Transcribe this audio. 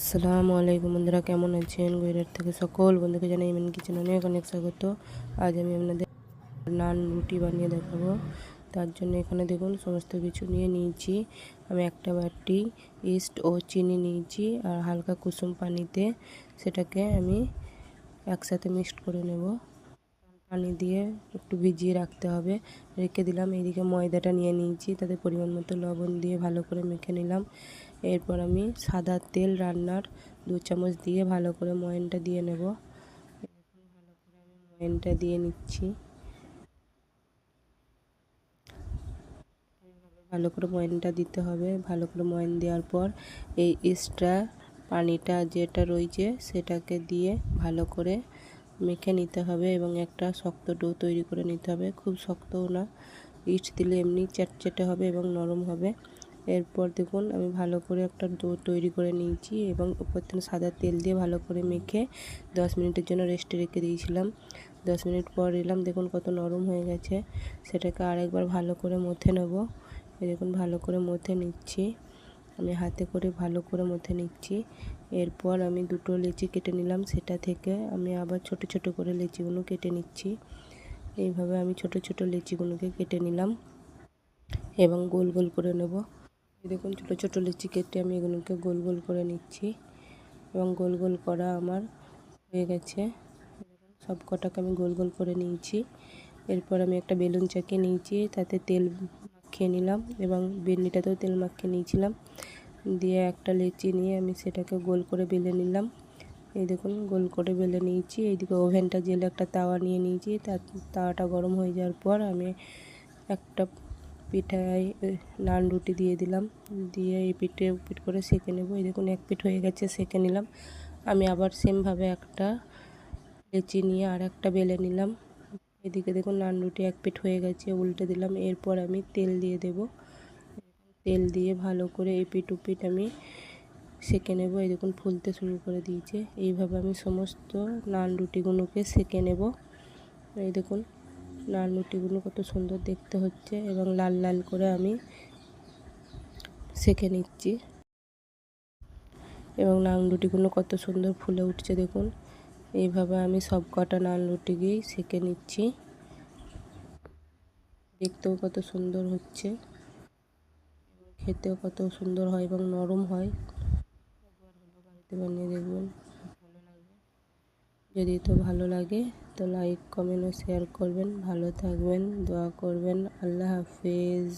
আসসালামু আলাইকুম বন্ধুরা, কেমন আছেন? গুজরাট থেকে সকল বন্ধুকে জানাই ইমন কিচেন অনেক অনেক স্বাগত। আজ আমি আপনাদের নান রুটি বানিয়ে দেখাবো। তার জন্য এখানে দেখুন সমস্ত কিছু নিয়ে নিয়েছি। আমি একটা বাটি ইস্ট ও চিনি নিয়েছি আর হালকা কুসুম পানিতে সেটাকে আমি একসাথে মিক্সড করে নেব। পানি দিয়ে একটু ভিজিয়ে রাখতে হবে, রেখে দিলাম। এইদিকে ময়দাটা নিয়ে নিয়েছি, তাতে পরিমাণ মতো লবণ দিয়ে ভালো করে মেখে নিলাম। এরপর আমি সাদা তেল রান্নার 2 চামচ দিয়ে ভালো করে ময়ানটা দিয়ে নেব। ভালো করে আমি ময়ানটা দিয়ে নিচ্ছি। ভালো করে ময়ানটা দিতে হবে। ভালো করে ময়ান দেওয়ার পর এই এক্সট্রা পানিটা যেটা রয়েছে সেটাকে দিয়ে ভালো করে মেখে নিতে হবে এবং একটা শক্ত ডো তৈরি করে নিতে হবে। খুব শক্তও না, ইস্ট দিলে এমনি চ্যাটচ্যাটে হবে এবং নরম হবে। এরপর দেখুন আমি ভালো করে একটা ডো তৈরি করে নিয়েছি এবং উপর থেকে সাদা তেল দিয়ে ভালো করে মেখে 10 মিনিটের জন্য রেস্টে রেখে দিয়েছিলাম। 10 মিনিট পর এলাম, দেখুন কত নরম হয়ে গেছে। সেটাকে আরেকবার ভালো করে মথে নেব। দেখুন ভালো করে মথে নিচ্ছি, আমি হাতে করে ভালো করে মথে নিচ্ছি। এরপর আমি দুটো লেচি কেটে নিলাম, সেটা থেকে আমি আবার ছোট ছোট করে লেচিগুলো কেটে নিচ্ছি। এইভাবে আমি ছোট ছোট লেচিগুলোকে কেটে নিলাম এবং গোল গোল করে নেব। দেখুন ছোট ছোট লিচি কেটে আমি এগুলোকে গোল গোল করে নিচ্ছি এবং গোল গোল করা আমার হয়ে গেছে। সব কটাকে আমি গোল গোল করে নিয়েছি। এরপর আমি একটা বেলুন চাকিয়ে নিয়েছি, তাতে তেল মাখিয়ে নিলাম এবং বেলনিটাতেও তেল মাখিয়ে নিয়েছিলাম। দিয়ে একটা লেচি নিয়ে আমি সেটাকে গোল করে বেলে নিলাম। এই দেখুন গোল করে বেলে নিয়েছি। এইদিকে ওভেনটা জেলে একটা তাওয়া নিয়ে নিয়েছি। তাওয়াটা গরম হয়ে যাওয়ার পর আমি একটা পিঠায় নান রুটি দিয়ে দিলাম, দিয়ে এই পিঠে পিঠ করে সেঁকে নেব। এই দেখুন এক পিঠ হয়ে গেছে, সেঁকে নিলাম। আমি আবার সেমভাবে একটা লেচি নিয়ে আর একটা বেলে নিলাম। এদিকে দেখুন নান রুটি এক পিঠ হয়ে গেছে, উল্টে দিলাম। এরপর আমি তেল দিয়ে দেব। তেল দিয়ে ভালো করে এই পিঠ উপিঠ আমি সেঁকে নেব। এই দেখুন ফুলতে শুরু করে দিয়েছে। এইভাবে আমি সমস্ত নান রুটিগুলোকে সেঁকে নেব। এই দেখুন নান রুটিগুলো কত সুন্দর দেখতে হচ্ছে এবং লাল লাল করে আমি সেঁকে নিচ্ছি এবং নান রুটিগুলো কত সুন্দর ফুলে উঠছে দেখুন। এইভাবে আমি সব কটা নান রুটিকেই সেঁকে নিচ্ছি। দেখতেও কত সুন্দর হচ্ছে, খেতেও কত সুন্দর হয় এবং নরম হয়। একবার হলো বাড়িতে বানিয়ে দেখবেন, ভালো লাগবে। যদি তো ভালো লাগে তো লাইক কমেন্ট ও শেয়ার করবেন। ভালো থাকবেন, দোয়া করবেন। আল্লাহ হাফেজ।